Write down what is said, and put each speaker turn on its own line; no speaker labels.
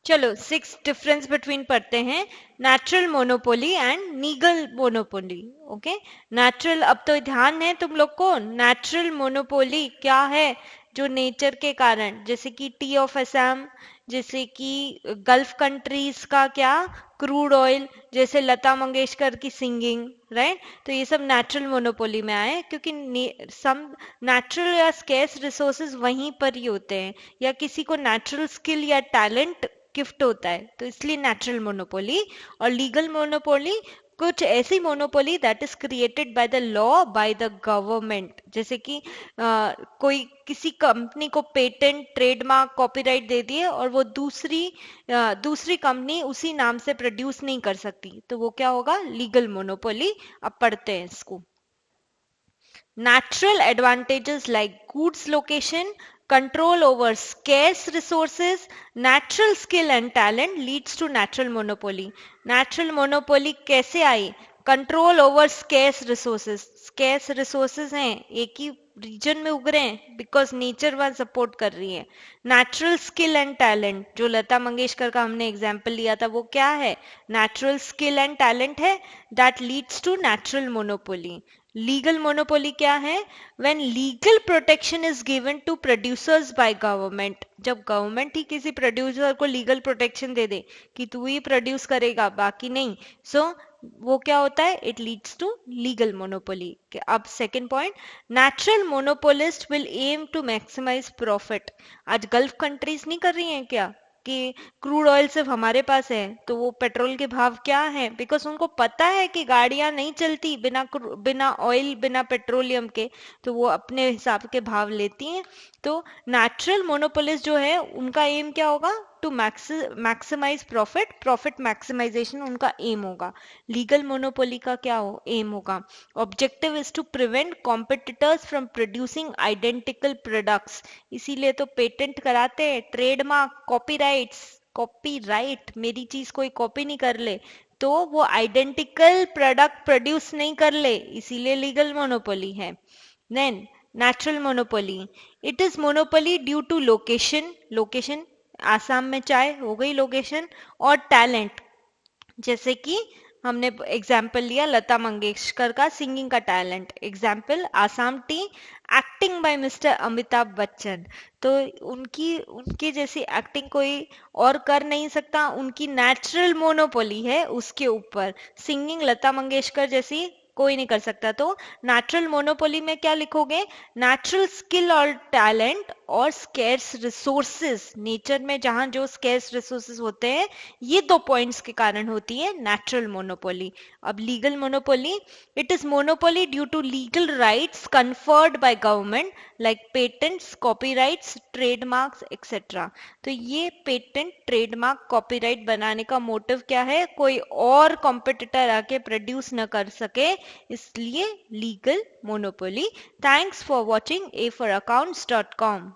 चलो 6 difference between पढ़ते हैं, natural monopoly and legal monopoly. Okay, natural, अब तो ध्यान है तुम लोग को, नेचुरल मोनोपोली क्या है, जो नेचर के कारण, जैसे कि टी ऑफ असम, जैसे कि गल्फ कंट्रीज का क्या, क्रूड ऑयल, जैसे लता मंगेशकर की सिंगिंग, राइट। तो ये सब नेचुरल मोनोपोली में आए, क्योंकि सम नेचुरल या स्केर्स रिसोर्सेज वहीं पर ही होते हैं, या किसी को नेचुरल स्किल या टैलेंट गिफ्ट होता है, तो इसलिए नेचुरल मोनोपोली। और लीगल मोनोपोली कुछ ऐसी monopoly that is created by the law by the government, जैसे कि कोई किसी कंपनी को पेटेंट, ट्रेडमार्क, कॉपीराइट दे दिए और वो दूसरी कंपनी उसी नाम से प्रोड्यूस नहीं कर सकती, तो वो क्या होगा, लीगल मोनोपोली। अब पढ़ते हैं इसको। Natural advantages like goods location, control over scarce resources, natural skill and talent leads to natural monopoly. Natural monopoly कैसे आई? Control over scarce resources, scarce resources हैं, एक ही रीजन में उग रहे हैं, बिकॉज नेचर वहां सपोर्ट कर रही है। नेचुरल स्किल एंड टैलेंट, जो लता मंगेशकर का हमने एग्जाम्पल लिया था, वो क्या है, नेचुरल स्किल एंड टैलेंट है, that leads to natural monopoly. Legal monopoly क्या है, when legal protection is given to producers by government, जब गवर्नमेंट ही किसी प्रोड्यूसर को लीगल प्रोटेक्शन दे दे कि तू ही प्रोड्यूस करेगा बाकी नहीं, सो वो क्या होता है, it leads to legal monopoly. अब second point, natural monopolist will aim to maximise profit. आज गल्फ कंट्रीज नहीं कर रही हैं क्या कि क्रूड ऑयल सिर्फ हमारे पास है, तो वो पेट्रोल के भाव क्या है, बिकॉज उनको पता है कि गाड़ियां नहीं चलती बिना ऑयल, बिना पेट्रोलियम के, तो वो अपने हिसाब के भाव लेती हैं। तो नेचुरल मोनोपोलिस्ट जो है उनका एम क्या होगा, to maximise profit, profit maximization उनका एम होगा। लीगल मोनोपोली का क्या हो, एम होगा, objective is to prevent competitors from producing identical products, इसीलिए तो पेटेंट कराते हैं, ट्रेडमार्क, कॉपीराइट, मेरी चीज कोई कॉपी नहीं कर ले, तो वो आइडेंटिकल प्रोडक्ट प्रोड्यूस नहीं कर ले, इसीलिए लीगल मोनोपोली है। Then natural monopoly, it is monopoly due to location, Assam में चाय हो गई लोकेशन, और टैलेंट, जैसे कि हमने एग्जाम्पल लिया लता मंगेशकर का सिंगिंग का talent, example Assam T, acting by mister Amitabh Bachchan, तो उनकी उनकी जैसी एक्टिंग कोई और कर नहीं सकता, उनकी नेचुरल मोनोपोली है उसके ऊपर, सिंगिंग लता मंगेशकर जैसी कोई नहीं कर सकता। तो नेचुरल मोनोपोली में क्या लिखोगे, नेचुरल स्किल और टैलेंट और स्केर्स रिसोर्सेज, नेचर में जहां जो स्केर्स रिसोर्सेज होते हैं, ये दो पॉइंट्स के कारण होती है नेचुरल मोनोपोली। अब legal monopoly, it is monopoly due to legal rights conferred by government like patents, copyrights, trademarks etcetera. तो ये पेटेंट, ट्रेडमार्क, कॉपीराइट बनाने का मोटिव क्या है, कोई और कॉम्पिटिटर आके प्रोड्यूस न कर सके, इसलिए legal monopoly. Thanks for watching A4Accounts.com।